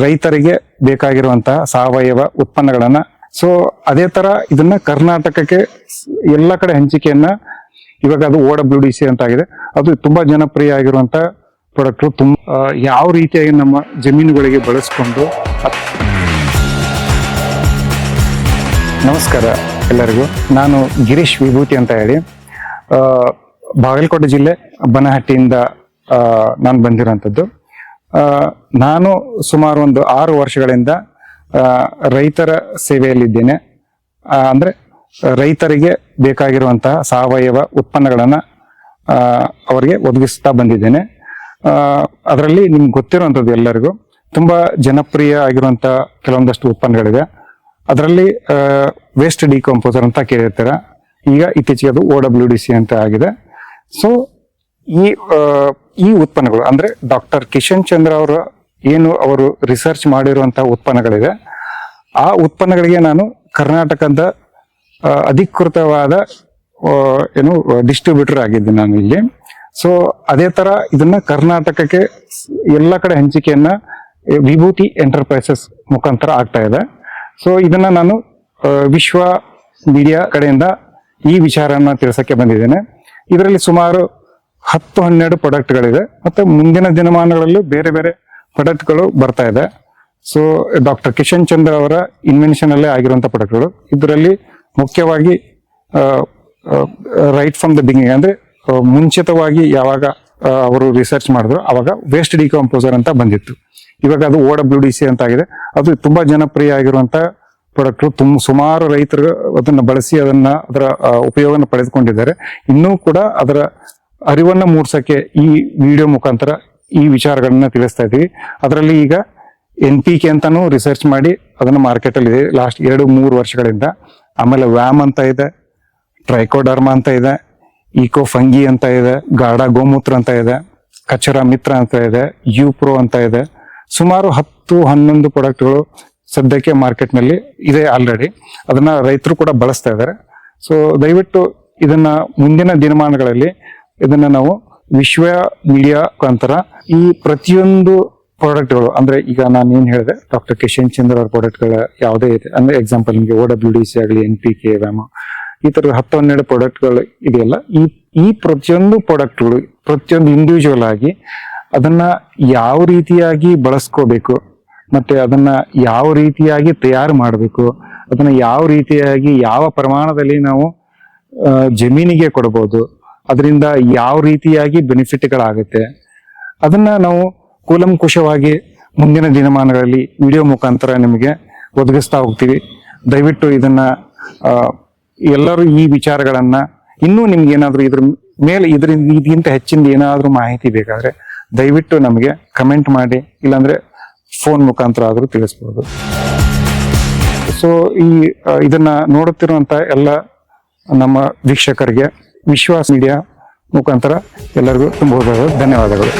ರೈತರಿಗೆ ಬೇಕಾಗಿರುವಂತಹ ಸಾವಯವ ಉತ್ಪನ್ನಗಳನ್ನ ಸೊ ಅದೇ ತರ ಇದನ್ನ ಕರ್ನಾಟಕಕ್ಕೆ ಎಲ್ಲ ಕಡೆ ಹಂಚಿಕೆಯನ್ನ ಇವಾಗ ಅದು OWDC ಅಂತ ಆಗಿದೆ. ಅದು ತುಂಬಾ ಜನಪ್ರಿಯ ಆಗಿರುವಂತ ಪ್ರಾಡಕ್ಟ್. ಯಾವ ರೀತಿಯಾಗಿ ನಮ್ಮ ಜಮೀನುಗಳಿಗೆ ಬಳಸ್ಕೊಂಡು. ನಮಸ್ಕಾರ ಎಲ್ಲರಿಗೂ, ನಾನು ಗಿರೀಶ್ ವಿಭೂತಿ ಅಂತ ಹೇಳಿ ಬಾಗಲಕೋಟೆ ಜಿಲ್ಲೆ ಬನಹಟ್ಟಿಯಿಂದ ನಾನು ಬಂದಿರುವಂಥದ್ದು. ನಾನು ಸುಮಾರು ಒಂದು 6 ವರ್ಷಗಳಿಂದ ರೈತರ ಸೇವೆಯಲ್ಲಿದ್ದೇನೆ. ಅಂದ್ರೆ ರೈತರಿಗೆ ಬೇಕಾಗಿರುವಂತಹ ಸಾವಯವ ಉತ್ಪನ್ನಗಳನ್ನ ಅವರಿಗೆ ಒದಗಿಸ್ತಾ ಬಂದಿದ್ದೇನೆ. ಅದರಲ್ಲಿ ನಿಮ್ಗೆ ಗೊತ್ತಿರುವಂಥದ್ದು ಎಲ್ಲರಿಗೂ ತುಂಬಾ ಜನಪ್ರಿಯ ಆಗಿರುವಂತಹ ಕೆಲವೊಂದಷ್ಟು ಉತ್ಪನ್ನಗಳಿದೆ. ಅದರಲ್ಲಿ ವೇಸ್ಟ್ ಡಿಕಂಪೋಸರ್ ಅಂತ ಕೇಳಿರ್ತೀರ. ಈಗ ಇತ್ತೀಚೆಗೆ ಅದು OWDC ಅಂತ ಆಗಿದೆ. ಸೊ ಈ ಉತ್ಪನ್ನಗಳು ಅಂದ್ರೆ ಡಾಕ್ಟರ್ ಕಿಶನ್ ಚಂದ್ರ ಅವರು ರಿಸರ್ಚ್ ಮಾಡಿರುವಂತಹ ಉತ್ಪನ್ನಗಳಿದೆ. ಆ ಉತ್ಪನ್ನಗಳಿಗೆ ನಾನು ಕರ್ನಾಟಕದ ಅಧಿಕೃತವಾದ ಡಿಸ್ಟ್ರಿಬ್ಯೂಟರ್ ಆಗಿದ್ದೀನಿ ನಾನು ಇಲ್ಲಿ. ಸೊ ಅದೇ ತರ ಇದನ್ನ ಕರ್ನಾಟಕಕ್ಕೆ ಎಲ್ಲ ಕಡೆ ಹಂಚಿಕೆಯನ್ನ ವಿಭೂತಿ ಎಂಟರ್ಪ್ರೈಸಸ್ ಮುಖಾಂತರ ಆಗ್ತಾ ಇದೆ. ಸೊ ಇದನ್ನ ನಾನು ವಿಶ್ವ ಮೀಡಿಯಾ ಕಡೆಯಿಂದ ಈ ವಿಚಾರನ ತಿಳಿಸಕ್ಕೆ ಬಂದಿದ್ದೇನೆ. ಇದರಲ್ಲಿ ಸುಮಾರು 10-12 ಪ್ರಾಡಕ್ಟ್ಗಳಿದೆ. ಮತ್ತೆ ಮುಂದಿನ ದಿನಮಾನಗಳಲ್ಲೂ ಬೇರೆ ಬೇರೆ ಪ್ರಾಡಕ್ಟ್ಗಳು ಬರ್ತಾ ಇದೆ. ಸೊ ಡಾಕ್ಟರ್ ಕಿಶನ್ ಚಂದ್ರ ಅವರ ಇನ್ವೆನ್ಷನ್ ಅಲ್ಲೇ ಆಗಿರುವಂತಹ ಪ್ರಾಡಕ್ಟ್ಗಳು. ಇದರಲ್ಲಿ ಮುಖ್ಯವಾಗಿ ರೈಟ್ ಫ್ರಮ್ ದ ಬಿಗಿನಿಂಗ್ ಅಂದ್ರೆ ಮುಂಚಿತವಾಗಿ ಯಾವಾಗ ಅವರು ರಿಸರ್ಚ್ ಮಾಡಿದ್ರು ಅವಾಗ ವೇಸ್ಟ್ ಡಿಕಂಪೋಸರ್ ಅಂತ ಬಂದಿತ್ತು. ಇವಾಗ ಅದು OWDC ಅಂತ ಆಗಿದೆ. ಅದು ತುಂಬಾ ಜನಪ್ರಿಯ ಆಗಿರುವಂತ ಪ್ರಾಡಕ್ಟ್. ಸುಮಾರು ರೈತರು ಅದನ್ನ ಬಳಸಿ ಅದರ ಉಪಯೋಗನ ಪಡೆದುಕೊಂಡಿದ್ದಾರೆ. ಇನ್ನೂ ಕೂಡ ಅದರ ಅರಿವನ್ನ ಮೂಡ್ಸಕ್ಕೆ ಈ ವಿಡಿಯೋ ಮುಖಾಂತರ ಈ ವಿಚಾರಗಳನ್ನ ತಿಳಿಸ್ತಾ ಇದೀವಿ. ಅದರಲ್ಲಿ ಈಗ NPK ಅಂತಾನು ರಿಸರ್ಚ್ ಮಾಡಿ ಅದನ್ನ ಮಾರ್ಕೆಟ್ ಅಲ್ಲಿ ಇದೆ ಲಾಸ್ಟ್ 2-3 ವರ್ಷಗಳಿಂದ. ಆಮೇಲೆ ವ್ಯಾಮ್ ಅಂತ ಇದೆ, ಟ್ರೈಕೋಡರ್ಮಾ ಅಂತ ಇದೆ, ಈಕೋ ಫಂಗಿ ಅಂತ ಇದೆ, ಗಾಢ ಗೋಮೂತ್ರ ಅಂತ ಇದೆ, ಕಚರ ಮಿತ್ರ ಅಂತ ಇದೆ, ಯುಪ್ರೋ ಅಂತ ಇದೆ. ಸುಮಾರು 10-11 ಪ್ರಾಡಕ್ಟ್ಗಳು ಸದ್ಯಕ್ಕೆ ಮಾರ್ಕೆಟ್ ನಲ್ಲಿ ಇದೆ ಆಲ್ರೆಡಿ. ಅದನ್ನ ರೈತರು ಕೂಡ ಬಳಸ್ತಾ ಇದ್ದಾರೆ. ಸೊ ದಯವಿಟ್ಟು ಇದನ್ನ ಮುಂದಿನ ದಿನಮಾನಗಳಲ್ಲಿ ಇದನ್ನ ನಾವು ವಿಶ್ವ ಮೀಡಿಯಾ ಮುಖಾಂತರ ಈ ಪ್ರತಿಯೊಂದು ಪ್ರಾಡಕ್ಟ್ಗಳು ಅಂದ್ರೆ ಈಗ ನಾನು ಏನ್ ಹೇಳಿದೆ ಡಾಕ್ಟರ್ ಕಿಶನ್ ಚಂದ್ರ ಅವ್ರ ಪ್ರಾಡಕ್ಟ್ಗಳ ಯಾವುದೇ ಇದೆ ಅಂದ್ರೆ ಎಕ್ಸಾಂಪಲ್ ನಿಮಗೆ OWDC ಆಗಲಿ NPK ವ್ಯಾಮ್ ಈ ತರ 10-12 ಪ್ರಾಡಕ್ಟ್ಗಳು ಇದೆಯಲ್ಲ. ಈ ಪ್ರತಿಯೊಂದು ಪ್ರಾಡಕ್ಟ್ಗಳು ಪ್ರತಿಯೊಂದು ಇಂಡಿವಿಜುವಲ್ ಆಗಿ ಅದನ್ನ ಯಾವ ರೀತಿಯಾಗಿ ಬಳಸ್ಕೋಬೇಕು, ಮತ್ತೆ ಅದನ್ನ ಯಾವ ರೀತಿಯಾಗಿ ತಯಾರು ಮಾಡಬೇಕು, ಅದನ್ನ ಯಾವ ರೀತಿಯಾಗಿ ಯಾವ ಪ್ರಮಾಣದಲ್ಲಿ ನಾವು ಜಮೀನಿಗೆ ಕೊಡಬಹುದು, ಅದರಿಂದ ಯಾವ ರೀತಿಯಾಗಿ ಬೆನಿಫಿಟ್ಗಳಾಗುತ್ತೆ, ಅದನ್ನ ನಾವು ಕೂಲಂಕುಷವಾಗಿ ಮುಂದಿನ ದಿನಮಾನಗಳಲ್ಲಿ ವಿಡಿಯೋ ಮುಖಾಂತರ ನಿಮಗೆ ಒದಗಿಸ್ತಾ ಹೋಗ್ತೀವಿ. ದಯವಿಟ್ಟು ಇದನ್ನ ಎಲ್ಲರೂ ಈ ವಿಚಾರಗಳನ್ನ ಇನ್ನೂ ನಿಮ್ಗೆ ಏನಾದ್ರು ಇದ್ರ ಮೇಲೆ ಇದಕ್ಕಿಂತ ಹೆಚ್ಚಿನ ಏನಾದ್ರೂ ಮಾಹಿತಿ ಬೇಕಾದ್ರೆ ದಯವಿಟ್ಟು ನಮಗೆ ಕಮೆಂಟ್ ಮಾಡಿ, ಇಲ್ಲಾಂದ್ರೆ ಫೋನ್ ಮುಖಾಂತರ ಆದ್ರೂ ತಿಳಿಸ್ಬೋದು. ಸೊ ಇದನ್ನ ನೋಡುತ್ತಿರುವಂತ ಎಲ್ಲ ನಮ್ಮ ವೀಕ್ಷಕರಿಗೆ ವಿಶ್ವಾಸ ಮೀಡಿಯಾ ಮುಖಾಂತರ ಎಲ್ಲರಿಗೂ ತುಂಬ ಧನ್ಯವಾದಗಳು.